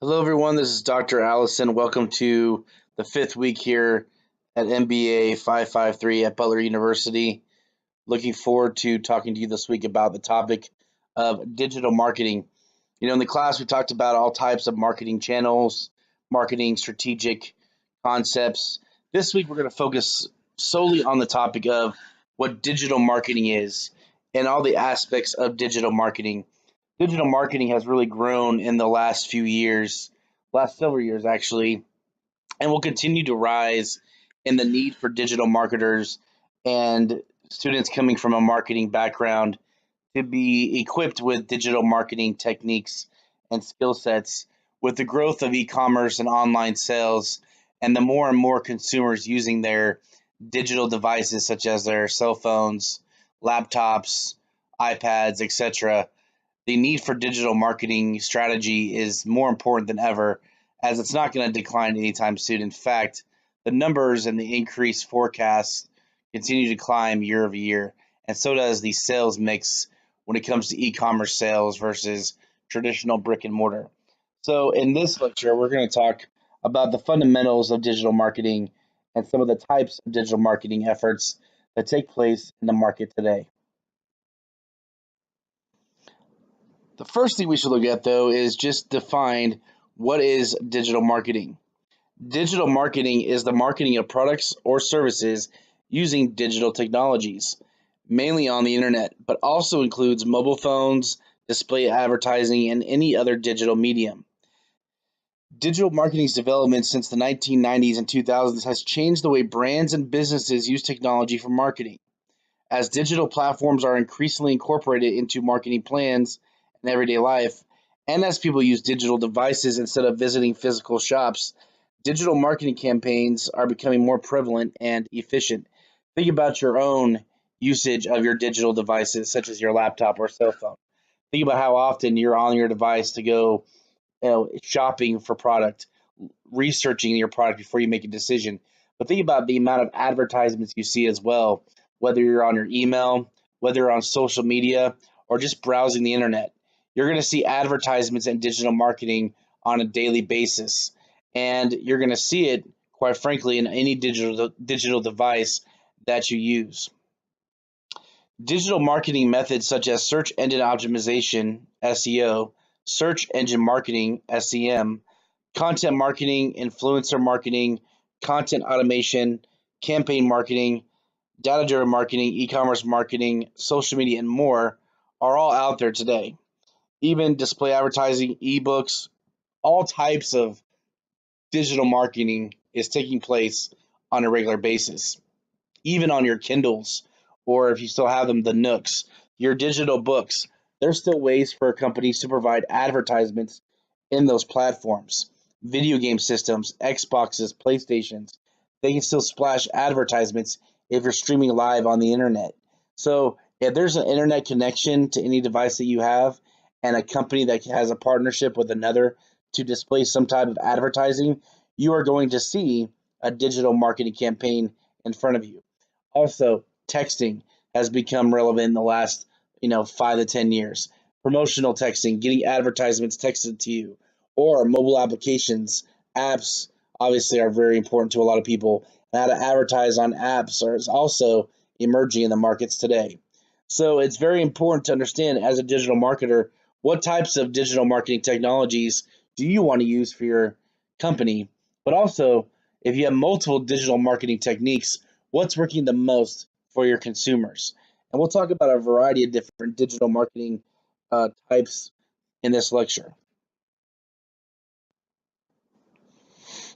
Hello, everyone. This is Dr. Allison. Welcome to the fifth week here at MBA553 at Butler University. Looking forward to talking to you this week about the topic of digital marketing. In the class, we talked about all types of marketing channels, marketing strategic concepts. This week, we're going to focus solely on the topic of what digital marketing is and all the aspects of digital marketing. Digital marketing has really grown in the last few years, last several years actually, and will continue to rise in the need for digital marketers and students coming from a marketing background to be equipped with digital marketing techniques and skill sets. With the growth of e-commerce and online sales and the more and more consumers using their digital devices such as their cell phones, laptops, iPads, etc., the need for digital marketing strategy is more important than ever, as it's not going to decline anytime soon. In fact, the numbers and the increased forecasts continue to climb year over year, and so does the sales mix when it comes to e-commerce sales versus traditional brick and mortar. So in this lecture, we're going to talk about the fundamentals of digital marketing and some of the types of digital marketing efforts that take place in the market today. The first thing we should look at, though, is just define what is digital marketing. Digital marketing is the marketing of products or services using digital technologies, mainly on the internet, but also includes mobile phones, display advertising, and any other digital medium. Digital marketing's development since the 1990s and 2000s has changed the way brands and businesses use technology for marketing. As digital platforms are increasingly incorporated into marketing plans in everyday life, and as people use digital devices instead of visiting physical shops, digital marketing campaigns are becoming more prevalent and efficient. Think about your own usage of your digital devices, such as your laptop or cell phone. Think about how often you're on your device to go, shopping for product, researching your product before you make a decision. But think about the amount of advertisements you see as well, whether you're on your email, whether you're on social media, or just browsing the internet. You're going to see advertisements and digital marketing on a daily basis, and you're going to see it, quite frankly, in any digital device that you use. Digital marketing methods such as search engine optimization, SEO, search engine marketing, SEM, content marketing, influencer marketing, content automation, campaign marketing, data-driven marketing, e-commerce marketing, social media, and more are all out there today. Even display advertising, ebooks, all types of digital marketing is taking place on a regular basis. Even on your Kindles, or if you still have them, the Nooks, your digital books, there's still ways for companies to provide advertisements in those platforms. Video game systems, Xboxes, PlayStations, they can still splash advertisements if you're streaming live on the internet. So if there's an internet connection to any device that you have and a company that has a partnership with another to display some type of advertising, you are going to see a digital marketing campaign in front of you. Also, texting has become relevant in the last, 5 to 10 years. Promotional texting, getting advertisements texted to you, or mobile applications, apps obviously are very important to a lot of people. And how to advertise on apps is also emerging in the markets today. So it's very important to understand as a digital marketer, what types of digital marketing technologies do you want to use for your company? But also, if you have multiple digital marketing techniques, what's working the most for your consumers? And we'll talk about a variety of different digital marketing types in this lecture.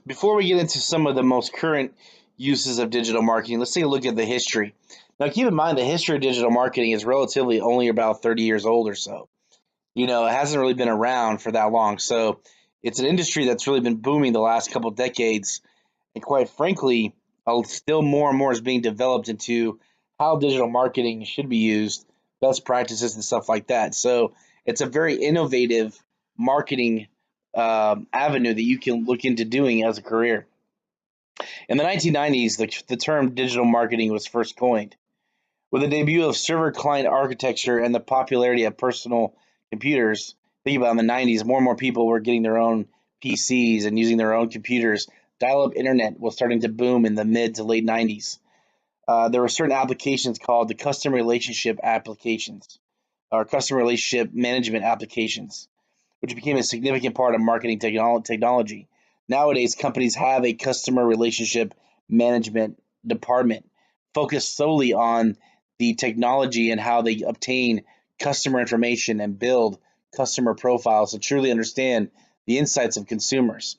Before we get into some of the most current uses of digital marketing, let's take a look at the history. Now, keep in mind the history of digital marketing is relatively only about 30 years old or so. It hasn't really been around for that long. So it's an industry that's really been booming the last couple decades. And quite frankly, still more and more is being developed into how digital marketing should be used, best practices and stuff like that. So it's a very innovative marketing avenue that you can look into doing as a career. In the 1990s, the term digital marketing was first coined. With the debut of server-client architecture and the popularity of personal computers, think about in the 90s, more and more people were getting their own PCs and using their own computers, dial-up internet was starting to boom in the mid to late 90s. There were certain applications called the customer relationship applications or customer relationship management applications, which became a significant part of marketing technology. Nowadays, companies have a customer relationship management department focused solely on the technology and how they obtain customer information and build customer profiles to truly understand the insights of consumers.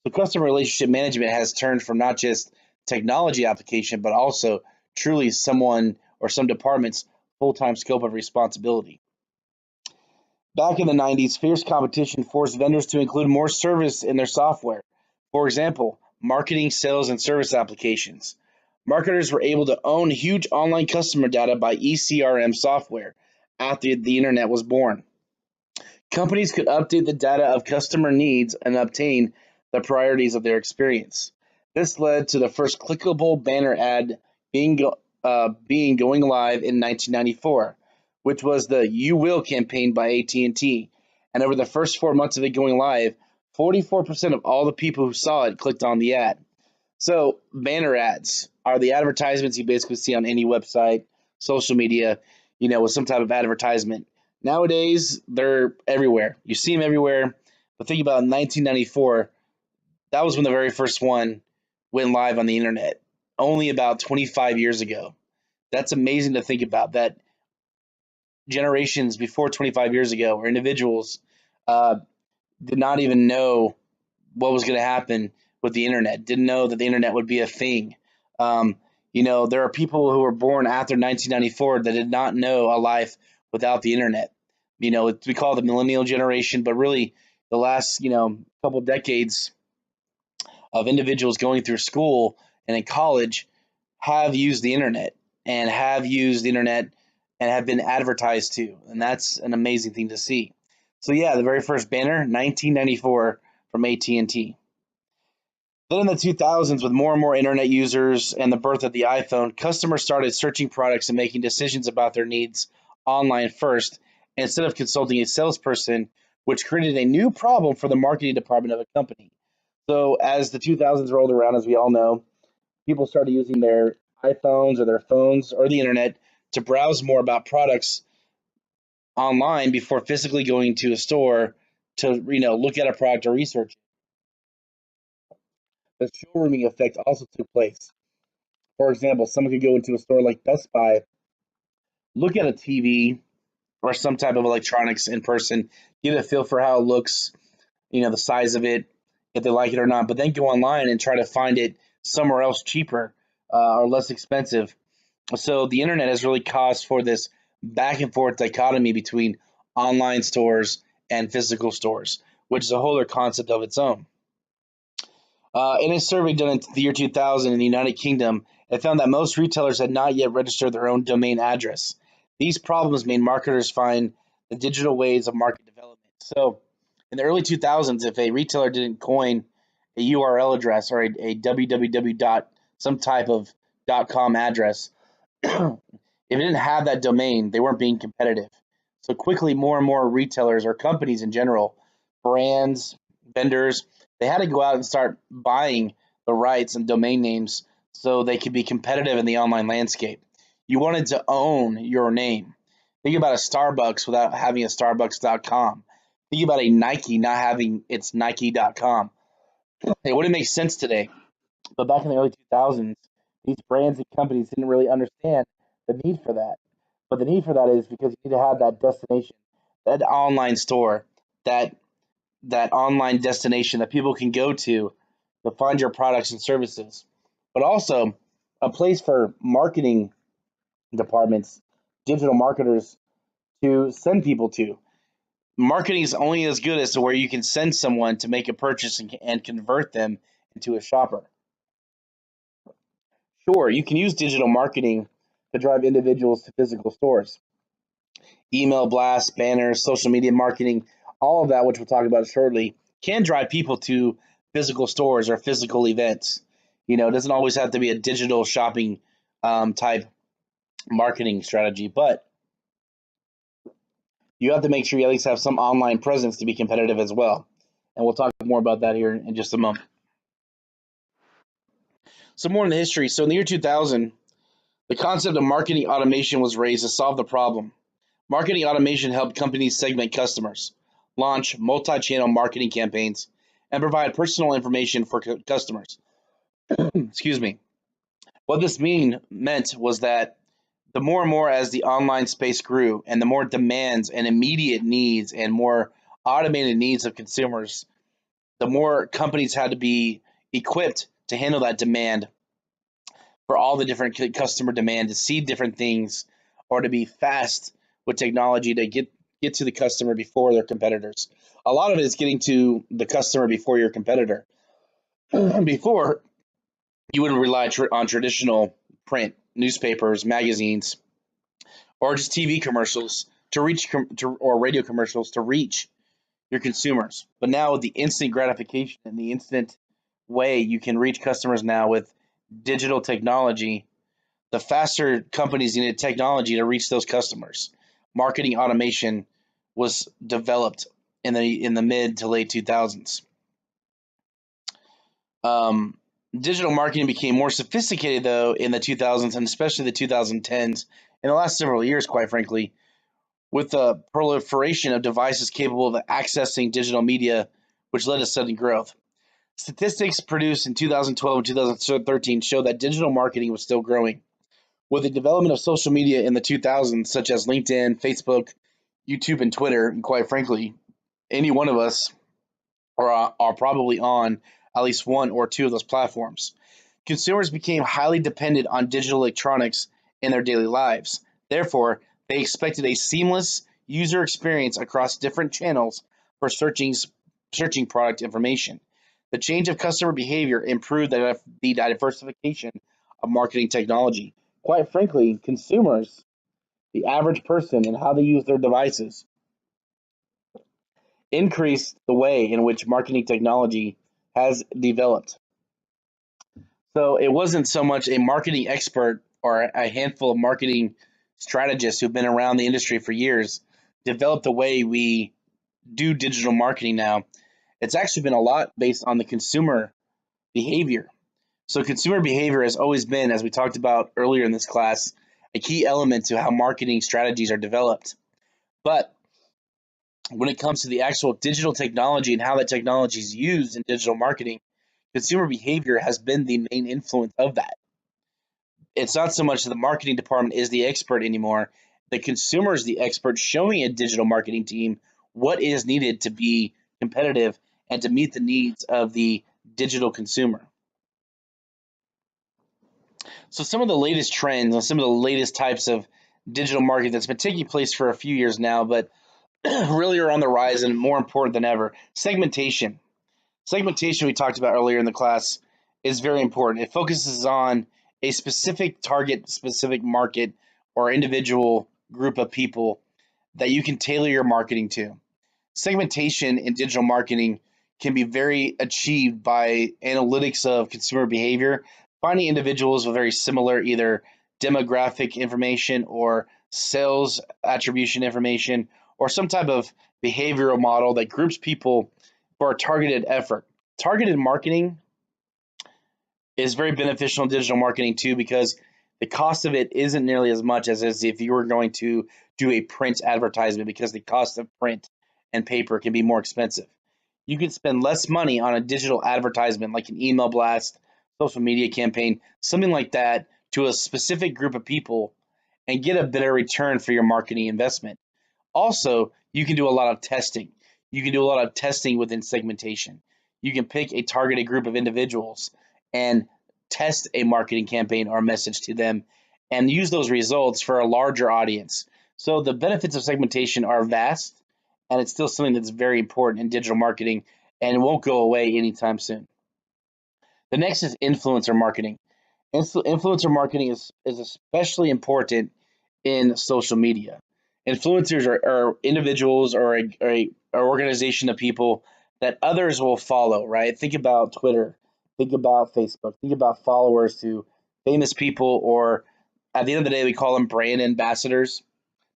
So, customer relationship management has turned from not just technology application, but also truly someone or some department's full time scope of responsibility. Back in the 90s, fierce competition forced vendors to include more service in their software. For example, marketing, sales, and service applications. Marketers were able to own huge online customer data by ECRM software after the internet was born. Companies could update the data of customer needs and obtain the priorities of their experience. This led to the first clickable banner ad being going live in 1994, which was the "You Will" campaign by AT&T. And over the first 4 months of it going live, 44% of all the people who saw it clicked on the ad. So banner ads are the advertisements you basically see on any website, social media, with some type of advertisement. Nowadays, they're everywhere. You see them everywhere. But think about 1994, that was when the very first one went live on the internet, only about 25 years ago. That's amazing to think about that generations before 25 years ago or individuals uh, did not even know what was going to happen with the internet, didn't know that the internet would be a thing. There are people who were born after 1994 that did not know a life without the internet. We call it the millennial generation, but really the last, couple decades of individuals going through school and in college have used the internet and have used the internet and have been advertised to. And that's an amazing thing to see. So yeah, the very first banner, 1994 from AT&T. Then in the 2000s, with more and more internet users and the birth of the iPhone, customers started searching products and making decisions about their needs online first instead of consulting a salesperson, which created a new problem for the marketing department of a company. So as the 2000s rolled around, as we all know, people started using their iPhones or their phones or the internet to browse more about products online before physically going to a store to look at a product or research. The showrooming effect also took place. For example, someone could go into a store like Best Buy, look at a TV or some type of electronics in person, get a feel for how it looks, the size of it, if they like it or not, but then go online and try to find it somewhere else cheaper or less expensive. So the internet has really caused for this back and forth dichotomy between online stores and physical stores, which is a whole other concept of its own. In a survey done in the year 2000 in the United Kingdom, it found that most retailers had not yet registered their own domain address. These problems made marketers find the digital ways of market development. So, in the early 2000s, if a retailer didn't coin a URL address or a www dot some type of .com address, if it didn't have that domain, they weren't being competitive. So quickly, more and more retailers or companies in general, brands, vendors, they had to go out and start buying the rights and domain names so they could be competitive in the online landscape. You wanted to own your name. Think about a Starbucks without having a Starbucks.com. Think about a Nike not having its Nike.com. It wouldn't make sense today. But back in the early 2000s, these brands and companies didn't really understand the need for that. But the need for that is because you need to have that destination, that online store, that online destination that people can go to find your products and services. But also a place for marketing departments, digital marketers to send people to. Marketing is only as good as to where you can send someone to make a purchase and convert them into a shopper. Sure, you can use digital marketing to drive individuals to physical stores. Email blasts, banners, social media marketing, all of that, which we'll talk about shortly, can drive people to physical stores or physical events. It doesn't always have to be a digital shopping type marketing strategy, but you have to make sure you at least have some online presence to be competitive as well. And we'll talk more about that here in just a moment. So more in the history. So in the year 2000, the concept of marketing automation was raised to solve the problem. Marketing automation helped companies segment customers, launch multi-channel marketing campaigns, and provide personal information for customers. Excuse me. What this meant was that the more and more as the online space grew and the more demands and immediate needs and more automated needs of consumers, the more companies had to be equipped to handle that demand for all the different customer demand to see different things or to be fast with technology to get to the customer before their competitors. A lot of it is getting to the customer before your competitor. Before, you would rely on traditional print, newspapers, magazines, or just TV commercials to reach or radio commercials to reach your consumers. But now with the instant gratification and the instant way you can reach customers now with digital technology, the faster companies needed technology to reach those customers. Marketing automation was developed in the mid to late 2000s. Digital marketing became more sophisticated though in the 2000s and especially the 2010s. In the last several years, quite frankly, with the proliferation of devices capable of accessing digital media, which led to sudden growth. Statistics produced in 2012 and 2013 show that digital marketing was still growing. With the development of social media in the 2000s, such as LinkedIn, Facebook, YouTube, and Twitter, and quite frankly, any one of us are probably on at least one or two of those platforms. Consumers became highly dependent on digital electronics in their daily lives. Therefore, they expected a seamless user experience across different channels for searching product information. The change of customer behavior improved the diversification of marketing technology. Quite frankly, consumers, the average person, and how they use their devices increased the way in which marketing technology has developed. So it wasn't so much a marketing expert or a handful of marketing strategists who've been around the industry for years developed the way we do digital marketing now. It's actually been a lot based on the consumer behavior. So consumer behavior has always been, as we talked about earlier in this class, a key element to how marketing strategies are developed. But when it comes to the actual digital technology and how that technology is used in digital marketing, consumer behavior has been the main influence of that. It's not so much that the marketing department is the expert anymore. The consumer is the expert showing a digital marketing team what is needed to be competitive and to meet the needs of the digital consumer. So some of the latest trends and some of the latest types of digital marketing that's been taking place for a few years now, but really are on the rise and more important than ever. Segmentation. Segmentation we talked about earlier in the class is very important. It focuses on a specific target, specific market, or individual group of people that you can tailor your marketing to. Segmentation in digital marketing can be very achieved by analytics of consumer behavior, finding individuals with very similar either demographic information or sales attribution information or some type of behavioral model that groups people for a targeted effort. Targeted marketing is very beneficial in digital marketing too because the cost of it isn't nearly as much as if you were going to do a print advertisement because the cost of print and paper can be more expensive. You can spend less money on a digital advertisement like an email blast, social media campaign, something like that to a specific group of people and get a better return for your marketing investment. Also, you can do a lot of testing. You can do a lot of testing within segmentation. You can pick a targeted group of individuals and test a marketing campaign or message to them and use those results for a larger audience. So the benefits of segmentation are vast, and it's still something that's very important in digital marketing and won't go away anytime soon. The next is influencer marketing. Influencer marketing is especially important in social media. Influencers are individuals or a organization of people that others will follow, right? Think about Twitter, think about Facebook, think about followers to famous people, or at the end of the day, we call them brand ambassadors.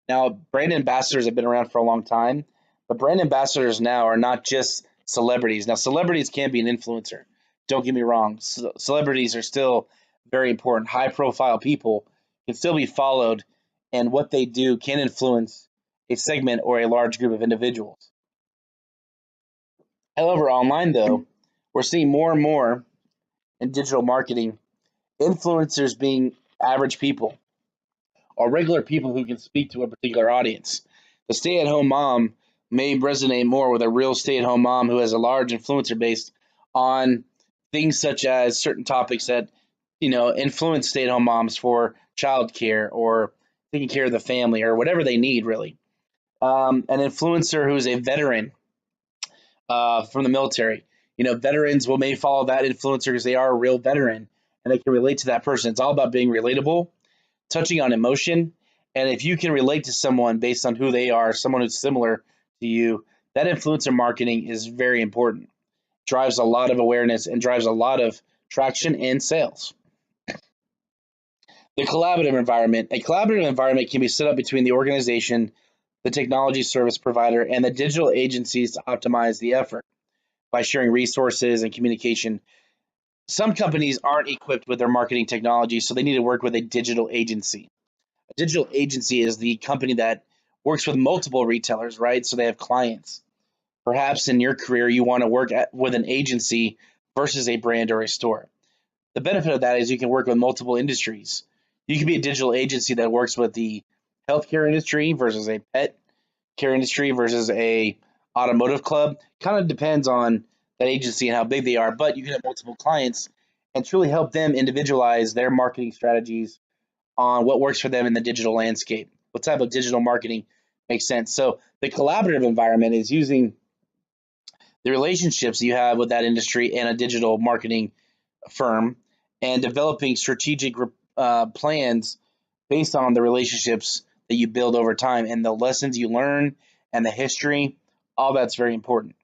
Now, brand ambassadors have been around for a long time, but brand ambassadors now are not just celebrities. Now, celebrities can be an influencer. Don't get me wrong. Celebrities are still very important. High profile people can still be followed, and what they do can influence a segment or a large group of individuals. However, online, though, we're seeing more and more in digital marketing influencers being average people or regular people who can speak to a particular audience. The stay at home mom may resonate more with a real stay at home mom who has a large influencer base on things such as certain topics that, influence stay at home moms for childcare or taking care of the family or whatever they need, really. An influencer who's a veteran from the military. Veterans will may follow that influencer because they are a real veteran and they can relate to that person. It's all about being relatable, touching on emotion. And if you can relate to someone based on who they are, someone who's similar to you, that influencer marketing is very important. Drives a lot of awareness and drives a lot of traction and sales. The collaborative environment. A collaborative environment can be set up between the organization, the technology service provider, and the digital agencies to optimize the effort by sharing resources and communication. Some companies aren't equipped with their marketing technology, so they need to work with a digital agency. A digital agency is the company that works with multiple retailers, right? So they have clients. Perhaps in your career, you want to work with an agency versus a brand or a store. The benefit of that is you can work with multiple industries. You can be a digital agency that works with the healthcare industry versus a pet care industry versus a automotive club. Kind of depends on that agency and how big they are, but you can have multiple clients and truly help them individualize their marketing strategies on what works for them in the digital landscape. What type of digital marketing makes sense? So the collaborative environment is using the relationships you have with that industry and a digital marketing firm and developing strategic plans based on the relationships that you build over time and the lessons you learn and the history. All that's very important.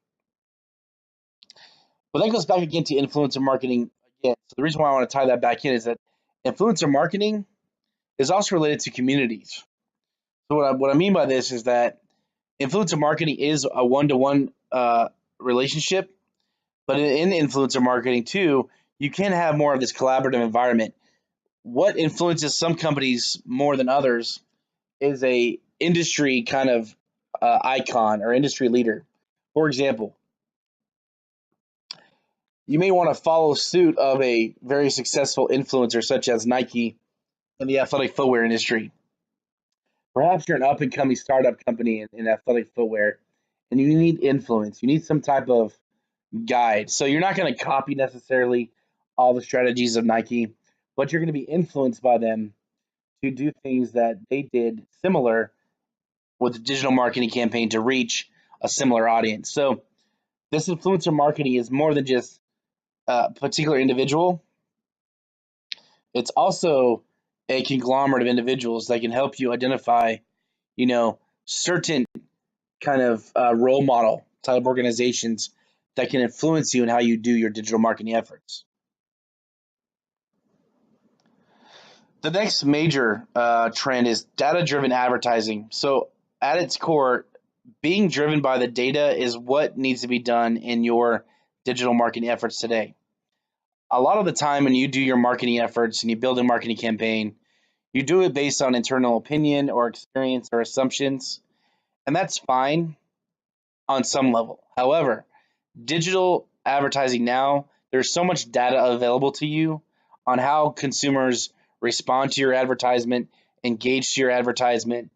But that goes back again to influencer marketing again. So the reason why I want to tie that back in is that influencer marketing is also related to communities. So what I mean by this is that influencer marketing is a one-to-one relationship, but in influencer marketing too, you can have more of this collaborative environment. What influences some companies more than others is a industry kind of icon or industry leader. For example, you may want to follow suit of a very successful influencer such as Nike in the athletic footwear industry. Perhaps you're an up and coming startup company in athletic footwear and you need influence. You need some type of guide. So you're not going to copy necessarily all the strategies of Nike, but you're going to be influenced by them to do things that they did similar with a digital marketing campaign to reach a similar audience. So this influencer marketing is more than just a particular individual. It's also a conglomerate of individuals that can help you identify, certain kind of role model type organizations that can influence you in how you do your digital marketing efforts. The next major trend is data-driven advertising. So at its core, being driven by the data is what needs to be done in your digital marketing efforts today. A lot of the time when you do your marketing efforts and you build a marketing campaign, you do it based on internal opinion or experience or assumptions, and that's fine on some level. However, digital advertising now, there's so much data available to you on how consumers respond to your advertisement, engage to your advertisement,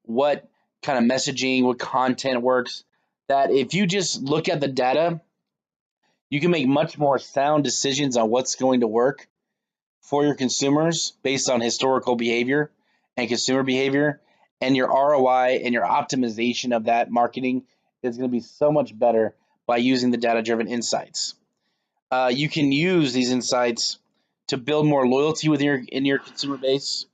what kind of messaging, what content works, that if you just look at the data, you can make much more sound decisions on what's going to work for your consumers based on historical behavior and consumer behavior, and your ROI and your optimization of that marketing is going to be so much better by using the data-driven insights. You can use these insights to build more loyalty in your consumer base.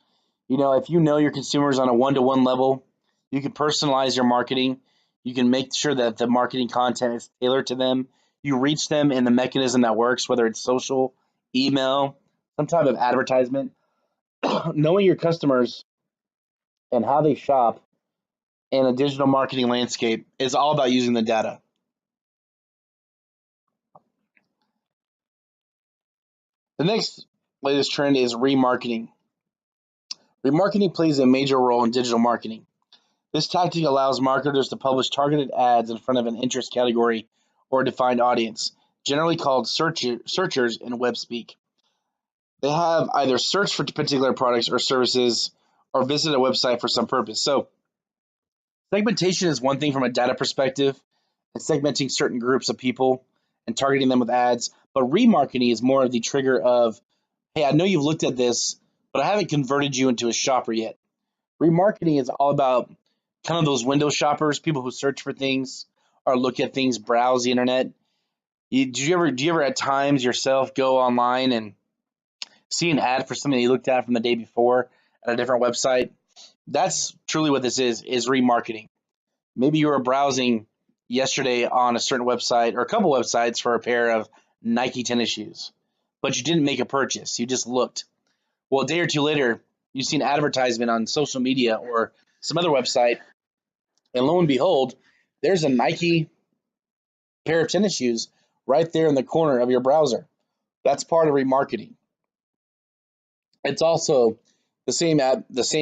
If you know your consumers on a one-to-one level, you can personalize your marketing. You can make sure that the marketing content is tailored to them. You reach them in the mechanism that works, whether it's social, email, some type of advertisement. Knowing your customers and how they shop in a digital marketing landscape is all about using the data. The next latest trend is remarketing. Remarketing plays a major role in digital marketing. This tactic allows marketers to publish targeted ads in front of an interest category or a defined audience, generally called searchers in web speak. They have either searched for particular products or services or visited a website for some purpose. So, segmentation is one thing from a data perspective, and segmenting certain groups of people and targeting them with ads. But remarketing is more of the trigger of, hey, I know you've looked at this, but I haven't converted you into a shopper yet. Remarketing is all about kind of those window shoppers, people who search for things or look at things, browse the internet. Do you ever at times yourself go online and see an ad for something you looked at from the day before at a different website? That's truly what this is remarketing. Maybe you were browsing yesterday on a certain website or a couple websites for a pair of Nike tennis shoes, but you didn't make a purchase. You just looked. Well, a day or two later, you see an advertisement on social media or some other website, and lo and behold, there's a Nike pair of tennis shoes right there in the corner of your browser. That's part of remarketing. It's also the same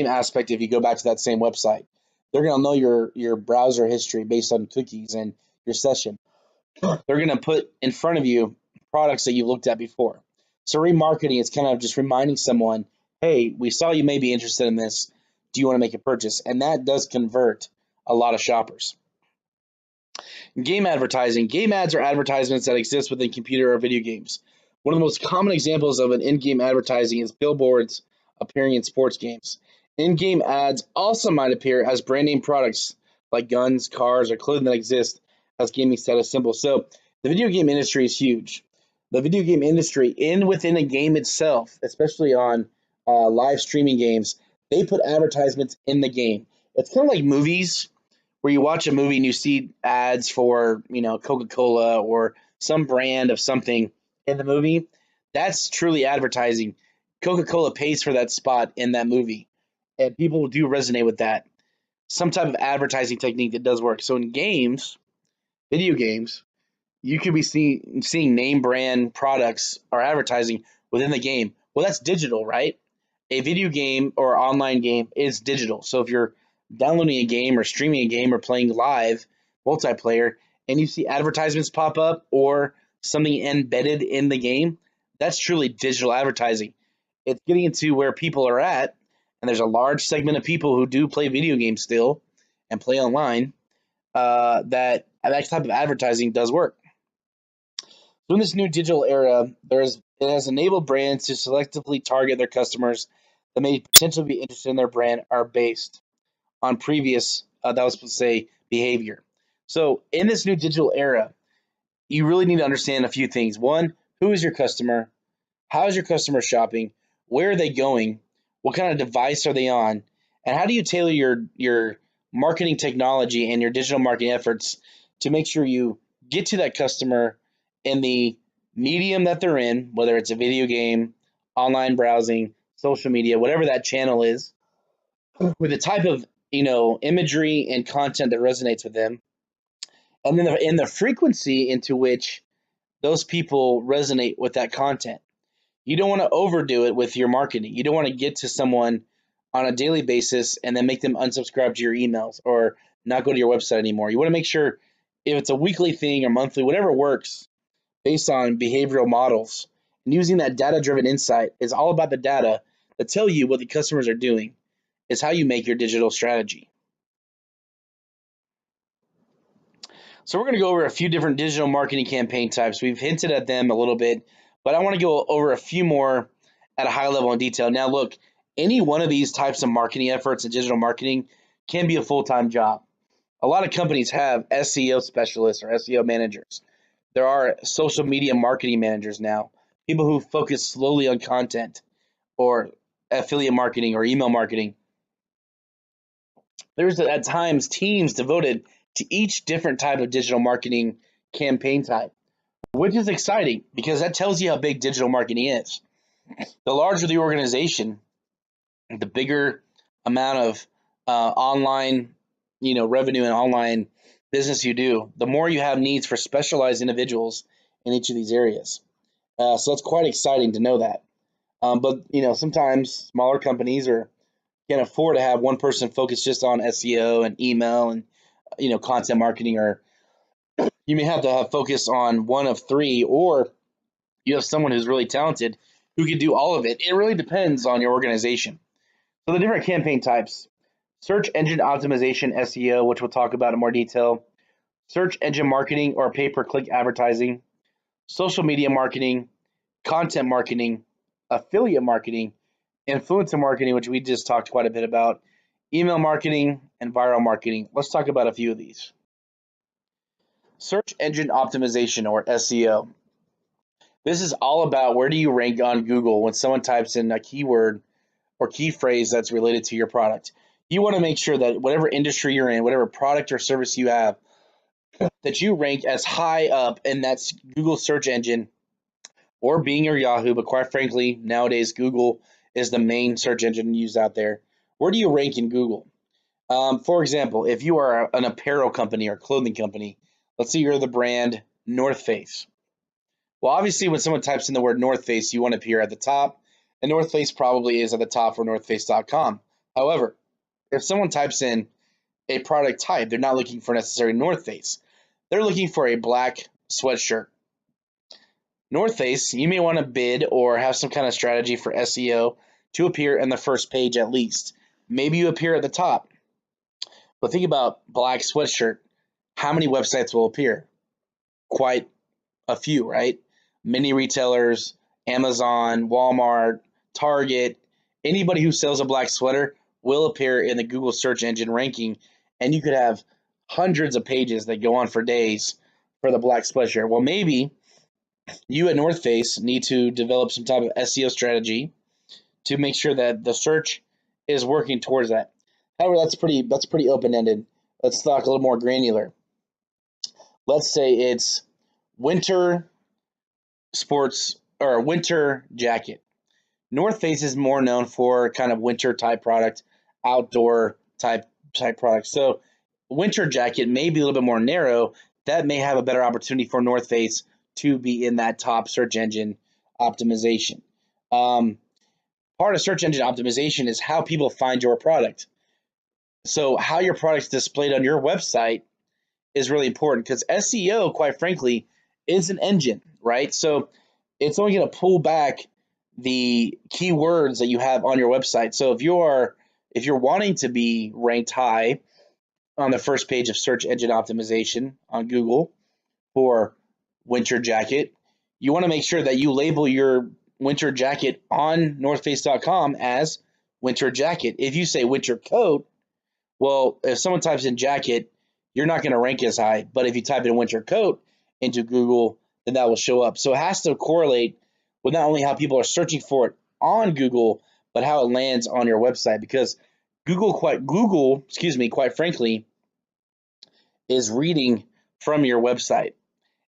aspect if you go back to that same website. They're going to know your browser history based on cookies and your session. They're going to put in front of you products that you looked at before. So remarketing is kind of just reminding someone, hey, we saw you may be interested in this. Do you want to make a purchase? And that does convert a lot of shoppers. Game advertising. Game ads are advertisements that exist within computer or video games. One of the most common examples of an in-game advertising is billboards appearing in sports games. In-game ads also might appear as brand name products like guns, cars, or clothing that exist as gaming status symbols. So the video game industry is huge. The video game industry, within a game itself, especially on live streaming games, they put advertisements in the game. It's kind of like movies, where you watch a movie and you see ads for, Coca-Cola or some brand of something in the movie. That's truly advertising. Coca-Cola pays for that spot in that movie, and people do resonate with that. Some type of advertising technique that does work. So in games, video games, you could be seeing name brand products or advertising within the game. Well, that's digital, right? A video game or online game is digital. So if you're downloading a game or streaming a game or playing live multiplayer and you see advertisements pop up or something embedded in the game, that's truly digital advertising. It's getting into where people are at, and there's a large segment of people who do play video games still and play online, that type of advertising does work. So in this new digital era, it has enabled brands to selectively target their customers that may potentially be interested in their brand are based on previous, that was supposed to say, behavior. So in this new digital era, you really need to understand a few things. One, who is your customer? How is your customer shopping? Where are they going? What kind of device are they on? And how do you tailor your marketing technology and your digital marketing efforts to make sure you get to that customer in the medium that they're in, whether it's a video game, online browsing, social media, whatever that channel is, with the type of imagery and content that resonates with them, and then the frequency into which those people resonate with that content. You don't want to overdo it with your marketing. You don't want to get to someone on a daily basis and then make them unsubscribe to your emails or not go to your website anymore. You want to make sure, if it's a weekly thing or monthly, whatever works based on behavioral models, and using that data-driven insight is all about the data that tell you what the customers are doing, is how you make your digital strategy. So we're going to go over a few different digital marketing campaign types. We've hinted at them a little bit, but I want to go over a few more at a high level in detail. Now, look, any one of these types of marketing efforts in digital marketing can be a full-time job. A lot of companies have SEO specialists or SEO managers. There are social media marketing managers now, people who focus solely on content or affiliate marketing or email marketing. There's at times teams devoted to each different type of digital marketing campaign type, which is exciting because that tells you how big digital marketing is. The larger the organization, the bigger amount of online, revenue and online business you do, the more you have needs for specialized individuals in each of these areas. So it's quite exciting to know that. But sometimes smaller companies can't afford to have one person focused just on SEO and email and content marketing, or you may have to have focus on one of three, or you have someone who's really talented who can do all of it. It really depends on your organization. So the different campaign types: search engine optimization (SEO), which we'll talk about in more detail; search engine marketing or pay-per-click advertising; social media marketing; content marketing; affiliate marketing; influencer marketing, which we just talked quite a bit about; email marketing; and viral marketing. Let's talk about a few of these. Search engine optimization, or SEO. This is all about where do you rank on Google when someone types in a keyword or key phrase that's related to your product. You want to make sure that whatever industry you're in, whatever product or service you have, that you rank as high up in that Google search engine, or Bing or Yahoo, but quite frankly, nowadays Google is the main search engine used out there. Where do you rank in Google? For example, if you are an apparel company or clothing company, let's say you're the brand North Face. Well, obviously, when someone types in the word North Face, you want to appear at the top, and North Face probably is at the top for northface.com. However, if someone types in a product type, they're not looking for necessarily North Face. They're looking for a black sweatshirt. North Face, you may want to bid or have some kind of strategy for SEO to appear in the first page at least. Maybe you appear at the top. But think about black sweatshirt. How many websites will appear? Quite a few, right? Many retailers, Amazon, Walmart, Target, anybody who sells a black sweater will appear in the Google search engine ranking, and you could have hundreds of pages that go on for days for the black sweatshirt. Well, maybe you at North Face need to develop some type of SEO strategy to make sure that the search is working towards that. However, that's pretty open-ended. Let's talk a little more granular. Let's say it's winter sports or winter jacket. North Face is more known for kind of winter type product, outdoor type product. So winter jacket may be a little bit more narrow. That may have a better opportunity for North Face to be in that top search engine optimization. Part of search engine optimization is how people find your product. So how your product's displayed on your website is really important, because SEO, quite frankly, is an engine, right? So it's only going to pull back the keywords that you have on your website. So if you're wanting to be ranked high on the first page of search engine optimization on Google for winter jacket, you want to make sure that you label your winter jacket on northface.com as winter jacket. If you say winter coat, well, if someone types in jacket, you're not going to rank as high. But if you type in winter coat into Google, then that will show up. So it has to correlate with not only how people are searching for it on Google, but how it lands on your website. Because quite frankly, is reading from your website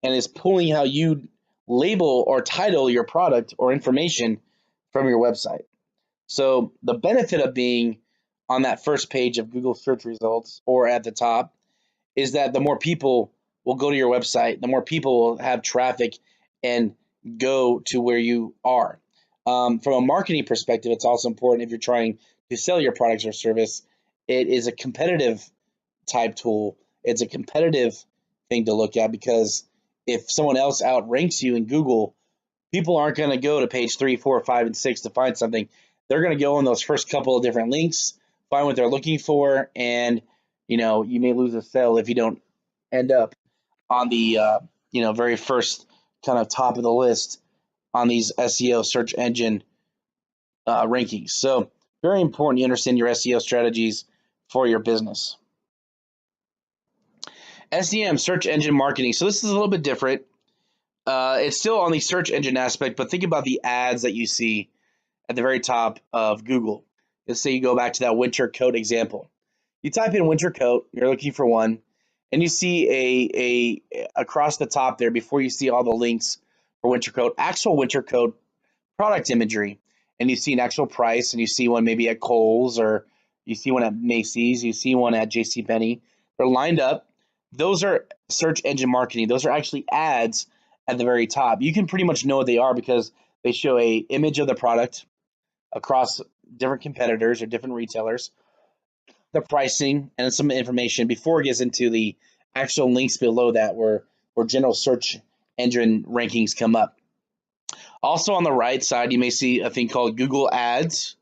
and is pulling how you label or title your product or information from your website. So the benefit of being on that first page of Google search results or at the top is that the more people will go to your website, the more people will have traffic and go to where you are. From a marketing perspective, it's also important if you're trying to sell your products or service. It is a competitive type tool. It's a competitive thing to look at, because if someone else outranks you in Google, people aren't going to go to page 3, 4, 5, and 6 to find something. They're going to go on those first couple of different links, find what they're looking for, and you may lose a sale if you don't end up on the very first kind of top of the list on these SEO search engine rankings. So very important you understand your SEO strategies for your business. SEM, search engine marketing. So this is a little bit different. It's still on the search engine aspect, but think about the ads that you see at the very top of Google. Let's say you go back to that winter coat example. You type in winter coat, you're looking for one, and you see a across the top there, before you see all the links for winter coat, actual winter coat product imagery, and you see an actual price, and you see one maybe at Kohl's, or you see one at Macy's, you see one at JCPenney. They're lined up. Those are search engine marketing. Those are actually ads at the very top. You can pretty much know what they are because they show a image of the product across different competitors or different retailers, the pricing, and some information before it gets into the actual links below that where general search engine rankings come up. Also on the right side, you may see a thing called Google Ads.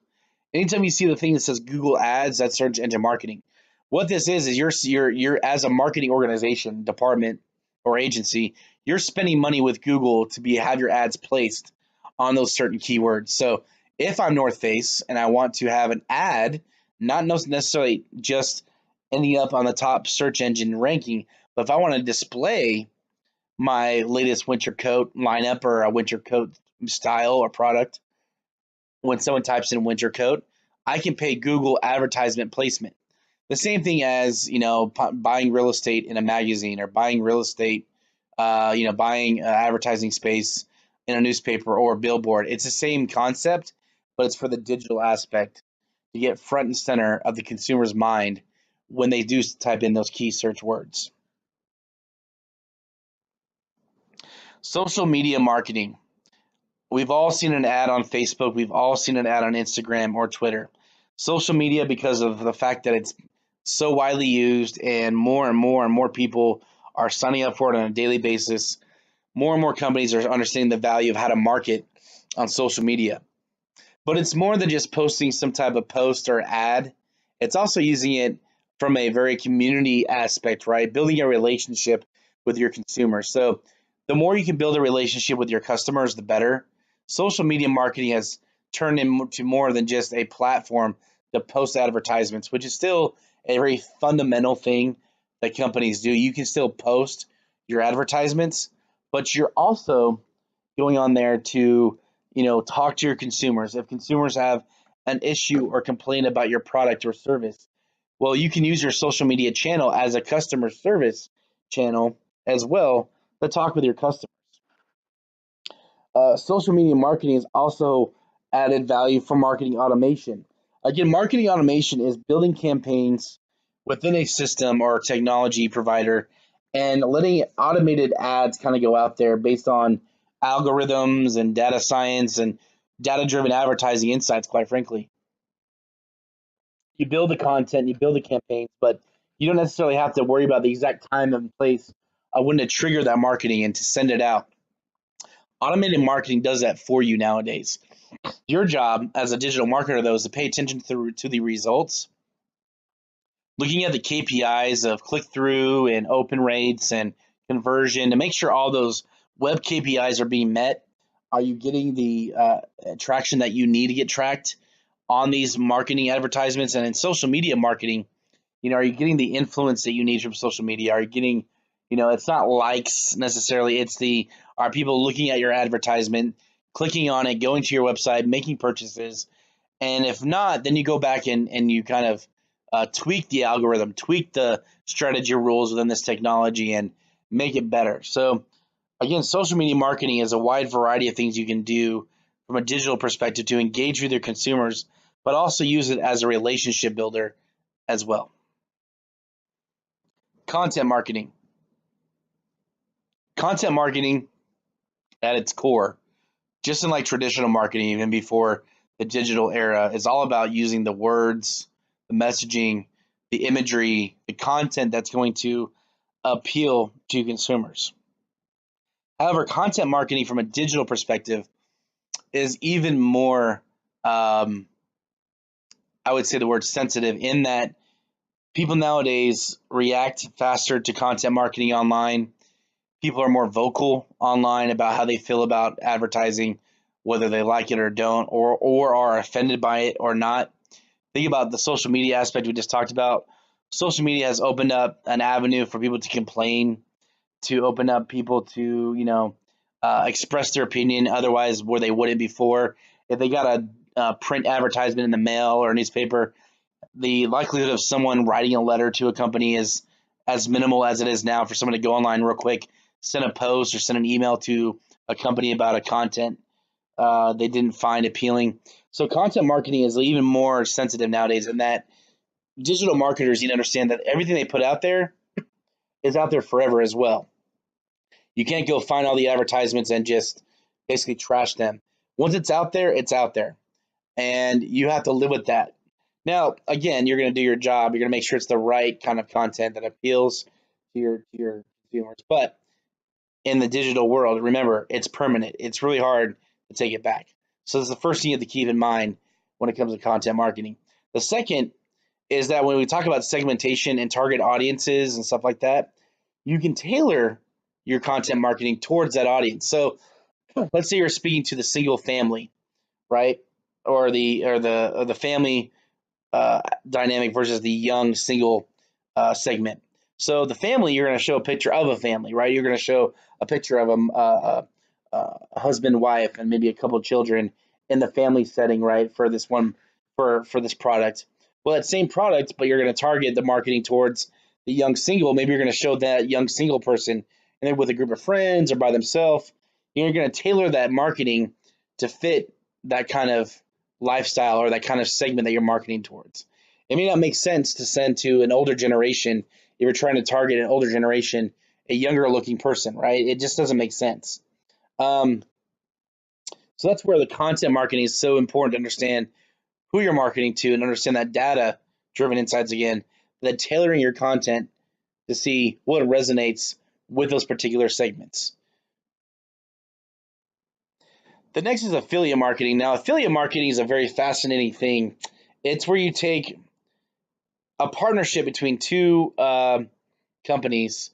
Anytime you see the thing that says Google Ads, that's search engine marketing. What this is you're as a marketing organization, department, or agency, you're spending money with Google to have your ads placed on those certain keywords. So if I'm North Face and I want to have an ad, not necessarily just ending up on the top search engine ranking, but if I want to display my latest winter coat lineup or a winter coat style or product, when someone types in winter coat, I can pay Google advertisement placement. The same thing as, buying real estate in a magazine or buying real estate, buying advertising space in a newspaper or a billboard. It's the same concept, but it's for the digital aspect to get front and center of the consumer's mind when they do type in those key search words. Social media marketing. We've all seen an ad on Facebook. We've all seen an ad on Instagram or Twitter. Social media, because of the fact that it's so widely used and more people are signing up for it on a daily basis, more and more companies are understanding the value of how to market on social media. But it's more than just posting some type of post or ad. It's also using it from a very community aspect, right? Building a relationship with your consumers. So the more you can build a relationship with your customers, the better. Social media marketing has turned into more than just a platform to post advertisements, which is still a very fundamental thing that companies do. You can still post your advertisements, but you're also going on there to, talk to your consumers. If consumers have an issue or complain about your product or service, well, you can use your social media channel as a customer service channel as well to talk with your customers. Social media marketing is also added value for marketing automation. Again, marketing automation is building campaigns within a system or technology provider and letting automated ads kind of go out there based on algorithms and data science and data driven advertising insights, quite frankly. You build the content, you build the campaigns, but you don't necessarily have to worry about the exact time and place when to trigger that marketing and to send it out. Automated marketing does that for you nowadays. Your job as a digital marketer, though, is to pay attention to the results, looking at the KPIs of click through and open rates and conversion to make sure all those web KPIs are being met. Are you getting the traction that you need to get tracked on these marketing advertisements? And in social media marketing, are you getting the influence that you need from social media? Are you getting, it's not likes necessarily, are people looking at your advertisement, clicking on it, going to your website, making purchases? And if not, then you go back and you kind of tweak the algorithm, tweak the strategy rules within this technology and make it better. So again, social media marketing is a wide variety of things you can do from a digital perspective to engage with your consumers, but also use it as a relationship builder as well. Content marketing. Content marketing at its core, just in like traditional marketing, even before the digital era, is all about using the words, the messaging, the imagery, the content that's going to appeal to consumers. However, content marketing from a digital perspective is even more, I would say the word sensitive, in that people nowadays react faster to content marketing online. People are more vocal online about how they feel about advertising, whether they like it or don't, or are offended by it or not. Think about the social media aspect we just talked about. Social media has opened up an avenue for people to complain, to open up people to, express their opinion otherwise where they wouldn't before. If they got a print advertisement in the mail or a newspaper, the likelihood of someone writing a letter to a company is as minimal as it is now for someone to go online real quick, send a post or send an email to a company about a content they didn't find appealing. So content marketing is even more sensitive nowadays in that digital marketers need to understand that everything they put out there is out there forever as well. You can't go find all the advertisements and just basically trash them. Once it's out there, it's out there. And you have to live with that. Now, again, you're going to do your job. You're going to make sure it's the right kind of content that appeals to your consumers. But in the digital world, remember, it's permanent. It's really hard to take it back. So that's the first thing you have to keep in mind when it comes to content marketing. The second is that when we talk about segmentation and target audiences and stuff like that, you can tailor your content marketing towards that audience. So let's say you're speaking to the single family, right? Or the family dynamic versus the young single segment. So the family, you're going to show a picture of a family, right? You're going to show a picture of a husband, wife, and maybe a couple of children in the family setting, right? For this one, for this product. Well, that same product, but you're going to target the marketing towards the young single. Maybe you're going to show that young single person, and they're with a group of friends or by themselves. You're going to tailor that marketing to fit that kind of lifestyle or that kind of segment that you're marketing towards. It may not make sense to send to an older generation if you're trying to target an older generation, a younger looking person, right? It just doesn't make sense. So that's where the content marketing is so important to understand who you're marketing to and understand that data driven insights again, that tailoring your content to see what resonates with those particular segments. The next is affiliate marketing. Now, affiliate marketing is a very fascinating thing. It's where you take a partnership between two companies,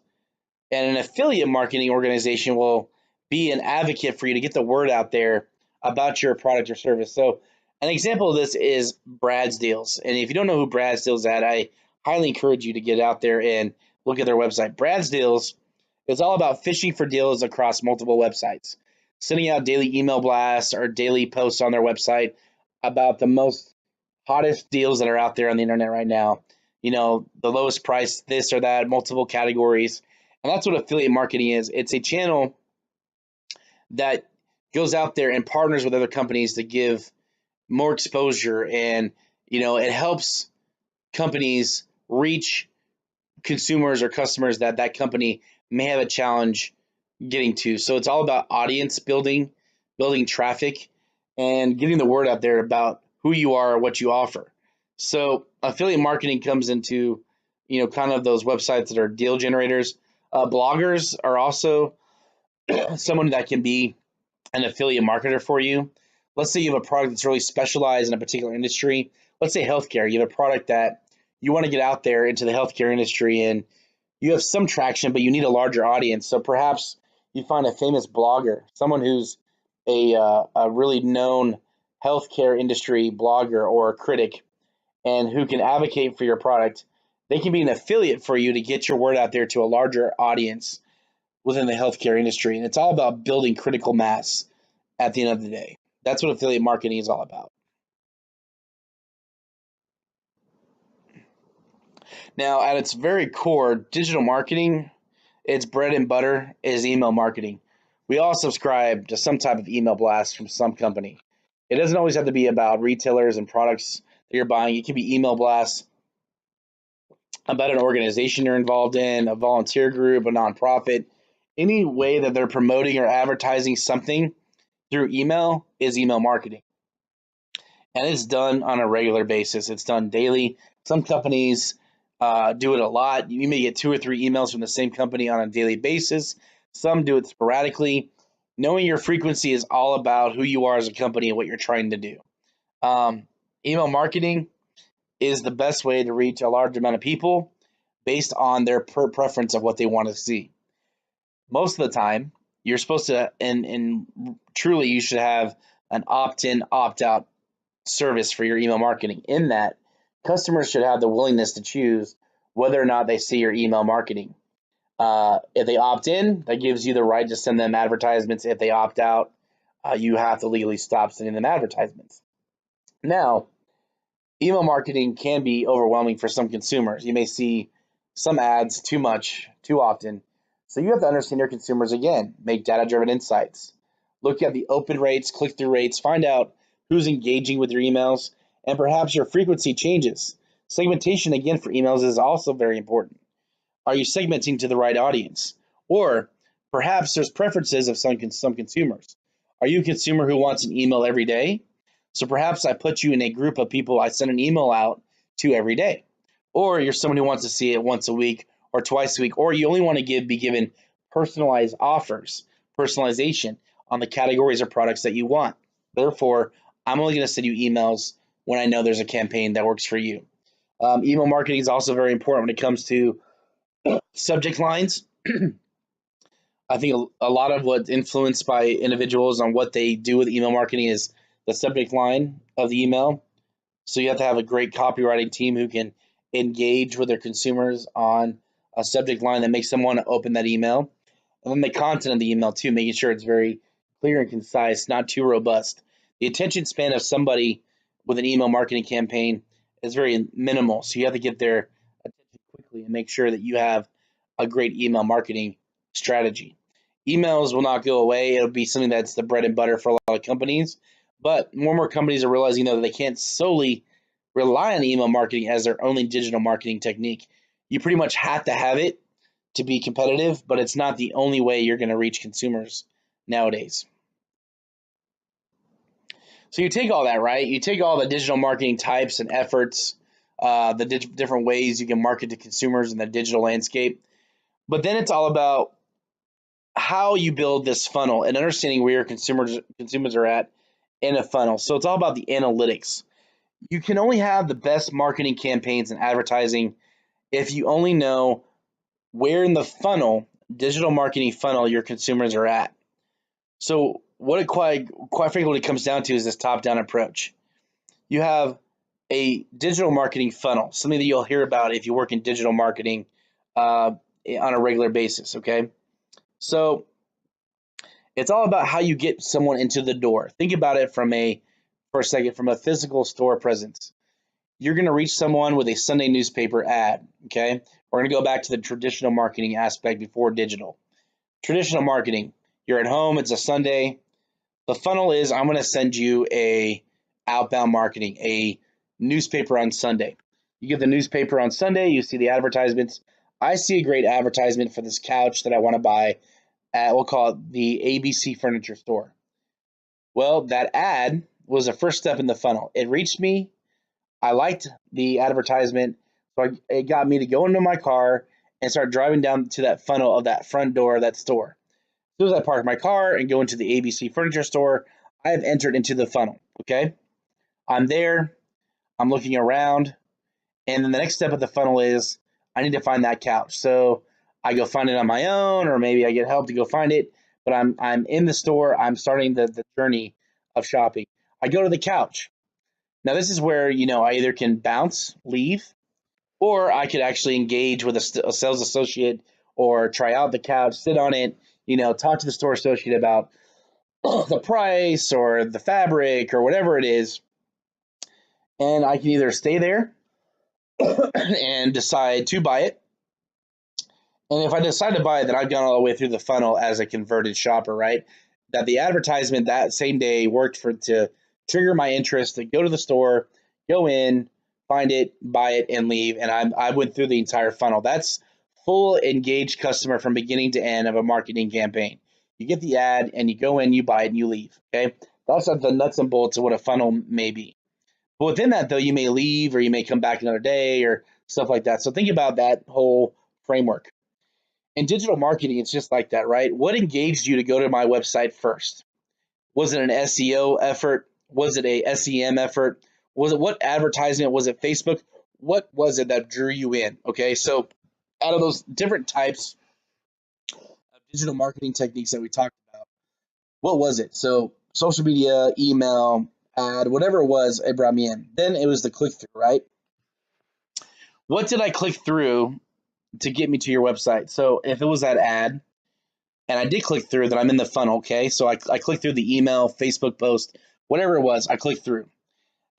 and an affiliate marketing organization will be an advocate for you to get the word out there about your product or service. So an example of this is Brad's Deals. And if you don't know who Brad's Deals is at, I highly encourage you to get out there and look at their website. Brad's Deals is all about fishing for deals across multiple websites, sending out daily email blasts or daily posts on their website about the most hottest deals that are out there on the internet right now. You know, the lowest price, this or that, multiple categories. And that's what affiliate marketing is. It's a channel that goes out there and partners with other companies to give more exposure, and it helps companies reach consumers or customers that that company may have a challenge getting to. So it's all about audience building traffic, and getting the word out there about who you are or what you offer. So affiliate marketing comes into kind of those websites that are deal generators. Bloggers are also someone that can be an affiliate marketer for you. Let's say you have a product that's really specialized in a particular industry. Let's say healthcare. You have a product that you want to get out there into the healthcare industry, and you have some traction, but you need a larger audience. So perhaps you find a famous blogger, someone who's a really known healthcare industry blogger or critic, and who can advocate for your product. They can be an affiliate for you to get your word out there to a larger audience within the healthcare industry. And it's all about building critical mass at the end of the day. That's what affiliate marketing is all about. Now, at its very core, digital marketing, its bread and butter is email marketing. We all subscribe to some type of email blast from some company. It doesn't always have to be about retailers and products that you're buying. It can be email blasts about an organization you're involved in, a volunteer group, a nonprofit. Any way that they're promoting or advertising something through email is email marketing. And it's done on a regular basis. It's done daily. Some companies do it a lot. You may get 2 or 3 emails from the same company on a daily basis. Some do it sporadically. Knowing your frequency is all about who you are as a company and what you're trying to do. Email marketing is the best way to reach a large amount of people based on their preference of what they want to see. Most of the time, you're supposed to, and truly you should have an opt-in, opt-out service for your email marketing, in that customers should have the willingness to choose whether or not they see your email marketing. If they opt in, that gives you the right to send them advertisements. If they opt out, you have to legally stop sending them advertisements. Now, email marketing can be overwhelming for some consumers. You may see some ads too much, too often. So you have to understand your consumers again, make data-driven insights. Look at the open rates, click-through rates, find out who's engaging with your emails, and perhaps your frequency changes. Segmentation, again, for emails is also very important. Are you segmenting to the right audience? Or Perhaps there's preferences of some consumers. Are you a consumer who wants an email every day? So perhaps I put you in a group of people I send an email out to every day. Or you're someone who wants to see it once a week or twice a week, or you only want to be given personalized offers, personalization on the categories of products that you want. Therefore, I'm only going to send you emails when I know there's a campaign that works for you. Email marketing is also very important when it comes to subject lines. I think a lot of what's influenced by individuals on what they do with email marketing is the subject line of the email. So you have to have a great copywriting team who can engage with their consumers on a subject line that makes them want to open that email. And then the content of the email too, making sure it's very clear and concise, not too robust. The attention span of somebody with an email marketing campaign is very minimal. So you have to get their attention quickly and make sure that you have a great email marketing strategy. Emails will not go away. It'll be something that's the bread and butter for a lot of companies. But more and more companies are realizing though that they can't solely rely on email marketing as their only digital marketing technique. You pretty much have to have it to be competitive, but it's not the only way you're going to reach consumers nowadays. So you take all that, right? You take all the digital marketing types and efforts, the different ways you can market to consumers in the digital landscape, but then it's all about how you build this funnel and understanding where your consumers are at in a funnel. So it's all about the analytics. You can only have the best marketing campaigns and advertising if you only know where in the funnel, digital marketing funnel, your consumers are at. So what it quite frankly what it comes down to is this top-down approach. You have a digital marketing funnel, something that you'll hear about if you work in digital marketing on a regular basis, okay? So it's all about how you get someone into the door. Think about it for a second, from a physical store presence. You're going to reach someone with a Sunday newspaper ad, okay? We're going to go back to the traditional marketing aspect before digital. Traditional marketing, you're at home, it's a Sunday. The funnel is I'm going to send you a outbound marketing, a newspaper on Sunday. You get the newspaper on Sunday, you see the advertisements. I see a great advertisement for this couch that I want to buy at, we'll call it the ABC Furniture Store. Well, that ad was the first step in the funnel. It reached me. I liked the advertisement, so it got me to go into my car and start driving down to that funnel of that front door of that store. As soon as I park my car and go into the ABC Furniture Store, I have entered into the funnel, okay? I'm there, I'm looking around, and then the next step of the funnel is I need to find that couch. So I go find it on my own, or maybe I get help to go find it, but I'm in the store, I'm starting the journey of shopping. I go to the couch. Now this is where, I either can bounce, leave, or I could actually engage with a sales associate or try out the couch, sit on it, talk to the store associate about the price or the fabric or whatever it is. And I can either stay there and decide to buy it. And if I decide to buy it, then I've gone all the way through the funnel as a converted shopper, right? That the advertisement that same day worked to trigger my interest to go to the store, go in, find it, buy it, and leave. And I went through the entire funnel. That's full engaged customer from beginning to end of a marketing campaign. You get the ad and you go in, you buy it, and you leave. Okay, that's the nuts and bolts of what a funnel may be. But within that, though, you may leave or you may come back another day or stuff like that. So think about that whole framework. In digital marketing, it's just like that, right? What engaged you to go to my website first? Was it an SEO effort? Was it a SEM effort? Was it what advertisement? Was it Facebook? What was it that drew you in? Okay, so out of those different types of digital marketing techniques that we talked about, what was it? So social media, email, ad, whatever it was, it brought me in. Then it was the click through, right? What did I click through to get me to your website? So if it was that ad, and I did click through, then I'm in the funnel, okay? So I clicked through the email, Facebook post, whatever it was, I clicked through.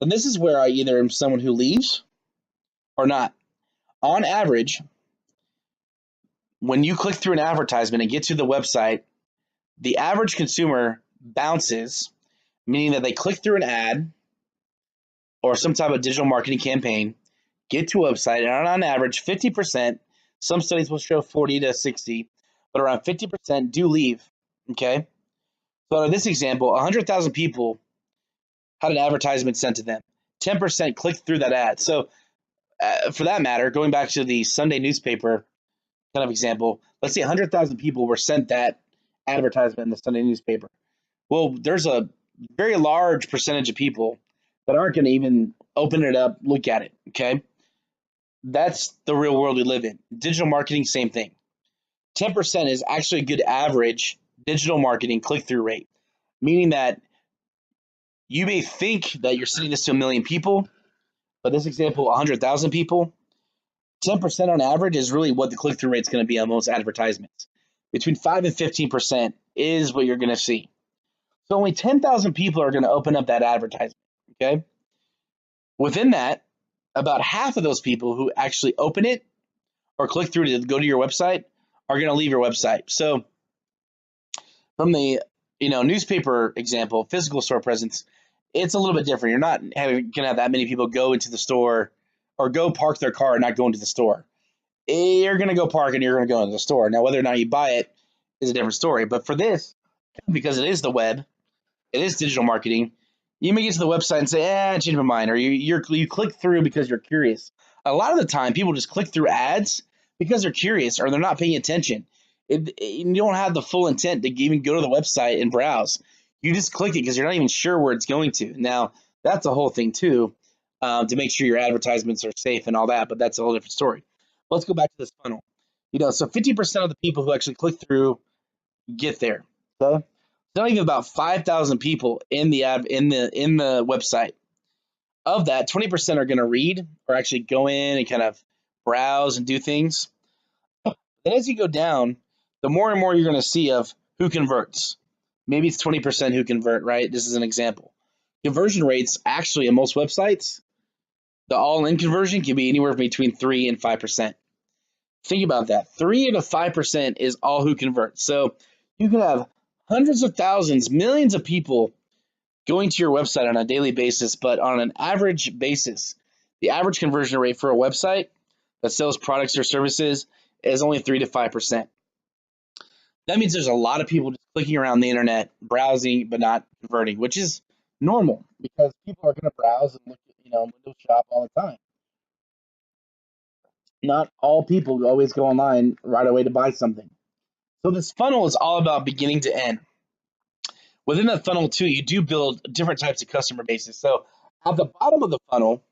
And this is where I either am someone who leaves or not. On average, when you click through an advertisement and get to the website, the average consumer bounces, meaning that they click through an ad or some type of digital marketing campaign, get to a website, and on average, 50%, some studies will show 40 to 60, but around 50% do leave. Okay. So in this example, 100,000 people had an advertisement sent to them. 10% clicked through that ad. So for that matter, going back to the Sunday newspaper kind of example, let's say 100,000 people were sent that advertisement in the Sunday newspaper. Well, there's a very large percentage of people that aren't going to even open it up, look at it. Okay. That's the real world we live in. Digital marketing, same thing. 10% is actually a good average digital marketing click-through rate, meaning that you may think that you're sending this to 1,000,000 people, but this example, 100,000 people, 10% on average is really what the click-through rate is going to be on most advertisements. Between 5 and 15% is what you're going to see. So only 10,000 people are going to open up that advertisement, okay? Within that, about half of those people who actually open it or click through to go to your website are going to leave your website. So from the newspaper example, physical store presence, it's a little bit different. You're not going to have that many people go into the store or go park their car and not go into the store. You're going to go park and you're going to go into the store. Now, whether or not you buy it is a different story. But for this, because it is the web, it is digital marketing, you may get to the website and say, I changed my mind, or you click through because you're curious. A lot of the time, people just click through ads because they're curious or they're not paying attention. You don't have the full intent to even go to the website and browse. You just click it because you're not even sure where it's going to. Now, that's a whole thing too, to make sure your advertisements are safe and all that, but that's a whole different story. Let's go back to this funnel. So 50% of the people who actually click through get there. Okay? Not even about 5,000 people in the website. Of that, 20% are going to read or actually go in and kind of browse and do things. Then as you go down, the more and more you're going to see of who converts. Maybe it's 20% who convert, right? This is an example. Conversion rates actually on most websites, the all-in conversion can be anywhere between 3 and 5%. Think about that. 3 to 5% is all who convert. So you can have hundreds of thousands, millions of people going to your website on a daily basis, but on an average basis, the average conversion rate for a website that sells products or services is only 3 to 5%. That means there's a lot of people just clicking around the internet, browsing, but not converting, which is normal because people are going to browse and look at, window shop all the time. Not all people always go online right away to buy something. So this funnel is all about beginning to end. Within that funnel too, you do build different types of customer bases. So at the bottom of the funnel,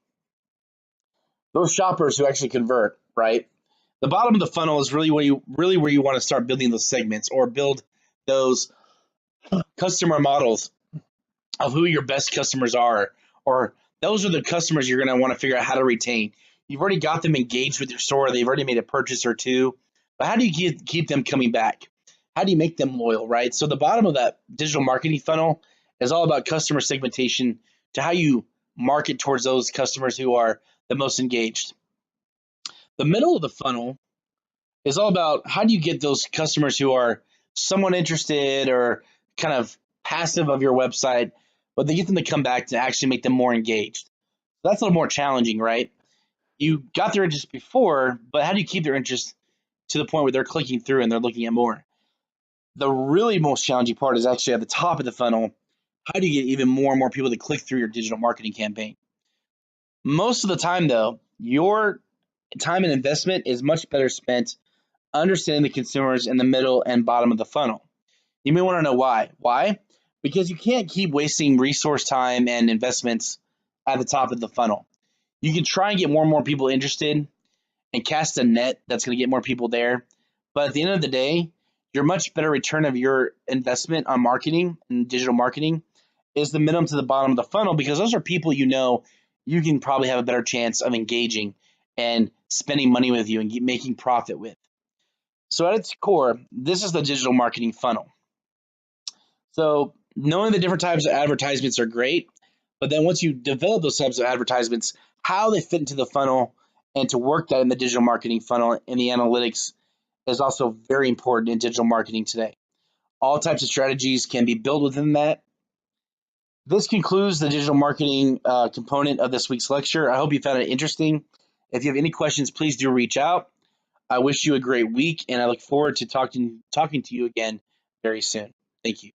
those shoppers who actually convert, right? The bottom of the funnel is really where you want to start building those segments or build those customer models of who your best customers are, or those are the customers you're going to want to figure out how to retain. You've already got them engaged with your store. They've already made a purchase or two, but how do you keep them coming back? How do you make them loyal, right? So the bottom of that digital marketing funnel is all about customer segmentation to how you market towards those customers who are the most engaged. The middle of the funnel is all about how do you get those customers who are somewhat interested or kind of passive of your website, but they get them to come back to actually make them more engaged. That's a little more challenging, right? You got their interest before, but how do you keep their interest to the point where they're clicking through and they're looking at more? The really most challenging part is actually at the top of the funnel. How do you get even more and more people to click through your digital marketing campaign? Most of the time, though, your time and investment is much better spent understanding the consumers in the middle and bottom of the funnel. You may want to know why. Why? Because you can't keep wasting resource time and investments at the top of the funnel. You can try and get more and more people interested and cast a net that's going to get more people there. But at the end of the day, your much better return of your investment on marketing and digital marketing is the middle to the bottom of the funnel, because those are people you can probably have a better chance of engaging and spending money with you and making profit with. So at its core, this is the digital marketing funnel. So knowing the different types of advertisements are great, but then once you develop those types of advertisements, how they fit into the funnel and to work that in the digital marketing funnel and the analytics is also very important in digital marketing today. All types of strategies can be built within that. This concludes the digital marketing component of this week's lecture. I hope you found it interesting. If you have any questions, please do reach out. I wish you a great week, and I look forward to talking to you again very soon. Thank you.